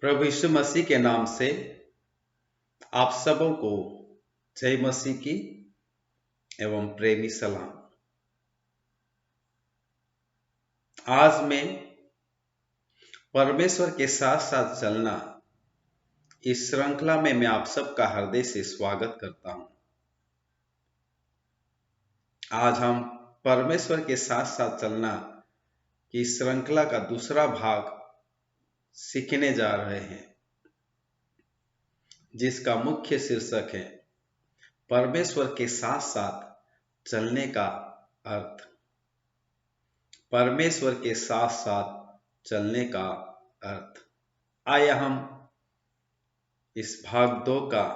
प्रभु यीशु मसीह के नाम से आप सबों को जय मसीह की एवं प्रेमी सलाम। आज मैं परमेश्वर के साथ साथ चलना इस श्रृंखला में मैं आप सबका हृदय से स्वागत करता हूं। आज हम परमेश्वर के साथ साथ चलना की श्रृंखला का दूसरा भाग सीखने जा रहे हैं, जिसका मुख्य शीर्षक है परमेश्वर के साथ साथ चलने का अर्थ। परमेश्वर के साथ साथ चलने का अर्थ। आइए हम इस भाग 2 का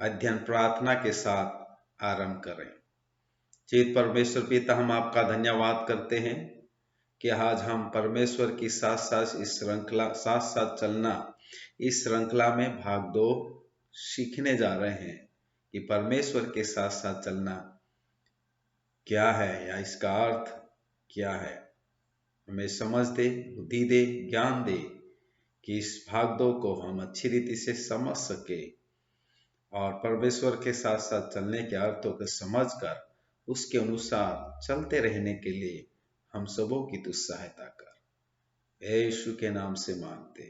अध्ययन प्रार्थना के साथ आरंभ करें। चित परमेश्वर पिता, हम आपका धन्यवाद करते हैं कि आज हम परमेश्वर की साथ साथ इस श्रृंखला साथ साथ चलना इस श्रृंखला में भाग 2 सीखने जा रहे हैं कि परमेश्वर के साथ साथ चलना क्या है या इसका अर्थ क्या है। हमें समझ दे, बुद्धि दे, ज्ञान दे कि इस भाग 2 को हम अच्छी रीति से समझ सके और परमेश्वर के साथ साथ चलने के अर्थों को समझकर उसके अनुसार चलते रहने के लिए हम सबों की तू सहायता कर। यीशु के नाम से मांगते,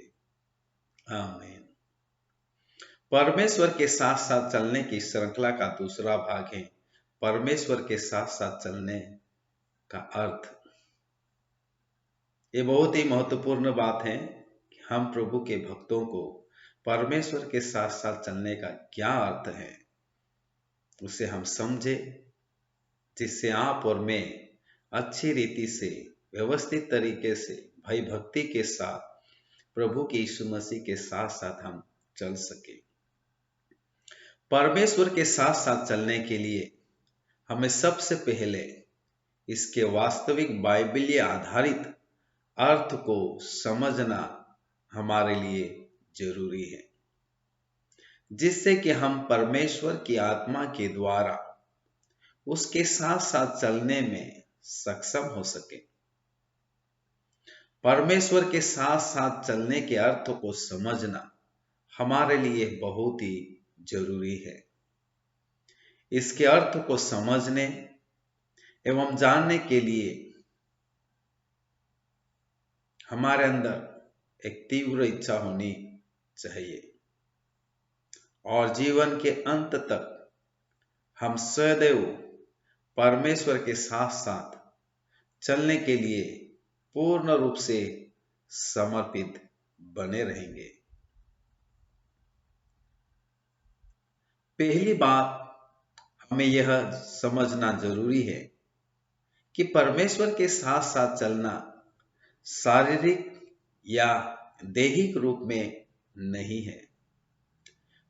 आमीन। परमेश्वर के साथ साथ चलने की श्रृंखला का दूसरा भाग है परमेश्वर के साथ साथ चलने का अर्थ। ये बहुत ही महत्वपूर्ण बात है कि हम प्रभु के भक्तों को परमेश्वर के साथ साथ चलने का क्या अर्थ है उसे हम समझे, जिससे आप और मैं अच्छी रीति से व्यवस्थित तरीके से भय भक्ति के साथ प्रभु के यीशु मसीह के साथ साथ हम चल सके। परमेश्वर के साथ साथ चलने के लिए हमें सबसे पहले इसके वास्तविक बाइबलीय आधारित अर्थ को समझना हमारे लिए जरूरी है, जिससे कि हम परमेश्वर की आत्मा के द्वारा उसके साथ साथ चलने में सक्षम हो सके। परमेश्वर के साथ साथ चलने के अर्थ को समझना हमारे लिए बहुत ही जरूरी है। इसके अर्थ को समझने एवं जानने के लिए हमारे अंदर एक तीव्र इच्छा होनी चाहिए और जीवन के अंत तक हम सदैव परमेश्वर के साथ साथ चलने के लिए पूर्ण रूप से समर्पित बने रहेंगे। पहली बात हमें यह समझना जरूरी है कि परमेश्वर के साथ साथ चलना शारीरिक या दैहिक रूप में नहीं है।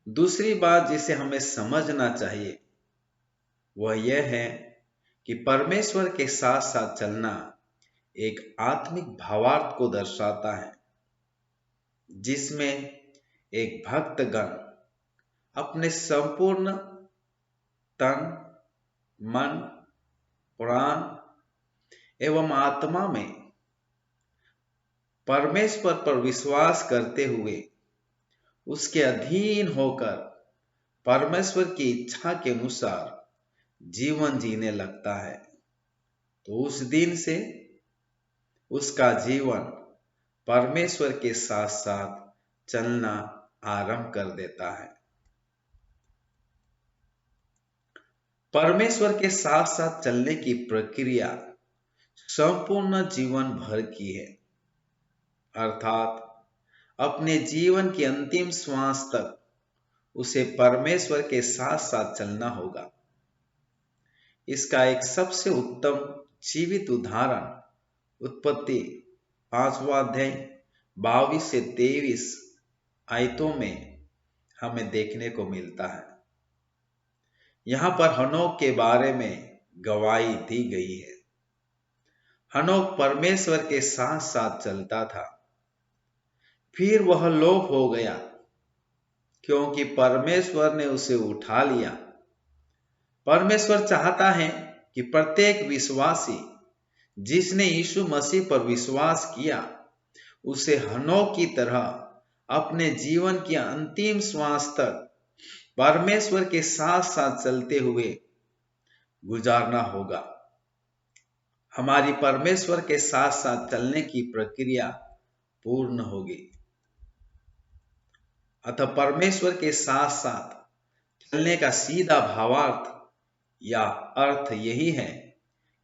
दूसरी बात जिसे हमें समझना चाहिए वह यह है कि परमेश्वर के साथ साथ चलना एक आत्मिक भावार्थ को दर्शाता है, जिसमें एक भक्तगण अपने संपूर्ण तन, मन, प्राण एवं आत्मा में परमेश्वर पर विश्वास करते हुए उसके अधीन होकर परमेश्वर की इच्छा के अनुसार जीवन जीने लगता है, तो उस दिन से उसका जीवन परमेश्वर के साथ साथ चलना आरंभ कर देता है। परमेश्वर के साथ साथ चलने की प्रक्रिया संपूर्ण जीवन भर की है, अर्थात अपने जीवन की अंतिम श्वास तक उसे परमेश्वर के साथ साथ चलना होगा। इसका एक सबसे उत्तम जीवित उदाहरण उत्पत्ति 5वां अध्याय 22 से 23 आयतों में हमें देखने को मिलता है। यहां पर हनोक के बारे में गवाही दी गई है। हनोक परमेश्वर के साथ साथ चलता था, फिर वह लोप हो गया क्योंकि परमेश्वर ने उसे उठा लिया। परमेश्वर चाहता है कि प्रत्येक विश्वासी जिसने यीशु मसीह पर विश्वास किया उसे हनोक की तरह अपने जीवन की अंतिम श्वास तक परमेश्वर के साथ साथ चलते हुए गुजारना होगा। हमारी परमेश्वर के साथ साथ चलने की प्रक्रिया पूर्ण होगी। अतः परमेश्वर के साथ साथ चलने का सीधा भावार्थ या अर्थ यही है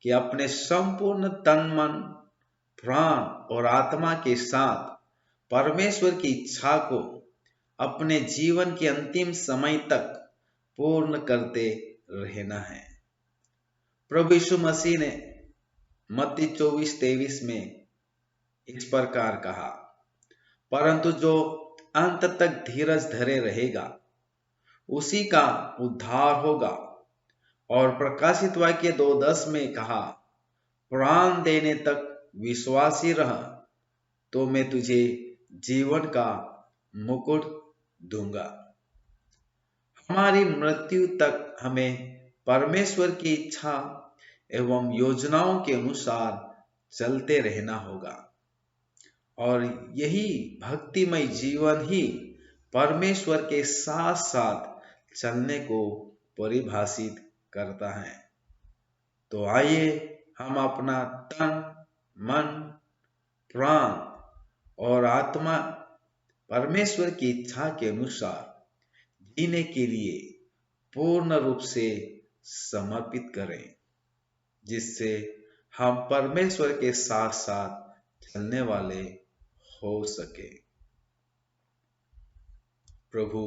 कि अपने संपूर्ण तन मन प्राण और आत्मा के साथ परमेश्वर की इच्छा को अपने जीवन के अंतिम समय तक पूर्ण करते रहना है। प्रभु यीशु मसीह ने मत्ती 24:23 में इस प्रकार कहा, परंतु जो अंत तक धीरज धरे रहेगा उसी का उद्धार होगा। और प्रकाशित वाक्य 2:10 में कहा, प्राण देने तक विश्वासी रह तो मैं तुझे जीवन का मुकुट दूंगा। हमारी मृत्यु तक हमें परमेश्वर की इच्छा एवं योजनाओं के अनुसार चलते रहना होगा और यही भक्तिमय जीवन ही परमेश्वर के साथ साथ चलने को परिभाषित करता है। तो आइए हम अपना तन मन प्राण और आत्मा परमेश्वर की इच्छा के अनुसार जीने के लिए पूर्ण रूप से समर्पित करें, जिससे हम परमेश्वर के साथ साथ चलने वाले हो सके। प्रभु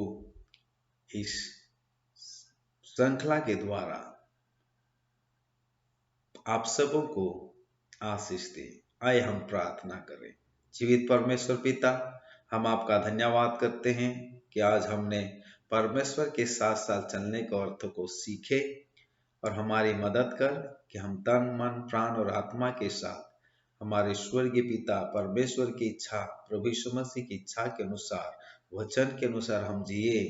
इस श्रृंखला के द्वारा आप सबों को आशीष दे। आइए हम प्रार्थना करें। जीवित परमेश्वर पिता, हम आपका धन्यवाद करते हैं कि आज हमने परमेश्वर के साथ साथ चलने के अर्थ को सीखे और हमारी मदद कर कि हम तन मन प्राण और आत्मा के साथ हमारे स्वर्गीय पिता परमेश्वर की इच्छा, प्रभु यीशु मसीह की इच्छा के अनुसार, वचन के अनुसार हम जिए,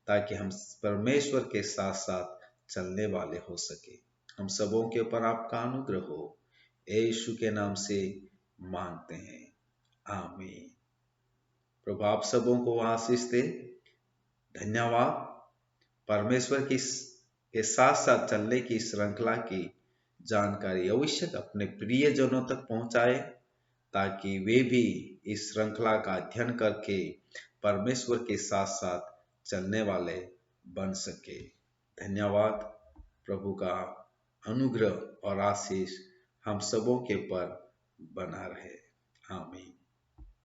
ताकि हम परमेश्वर के साथ साथ चलने वाले हो सके। हम सबों के ऊपर आपका अनुग्रह हो, यीशु के नाम से मांगते हैं, आमीन। प्रभु आप सबों को आशीष दे। धन्यवाद। परमेश्वर के साथ साथ चलने की श्रृंखला की जानकारी अवश्य अपने प्रियजनों तक पहुंचाए, ताकि वे भी इस श्रृंखला का अध्ययन करके परमेश्वर के साथ साथ चलने वाले बन सके। धन्यवाद। प्रभु का अनुग्रह और आशीष हम सबों के पर बना रहे।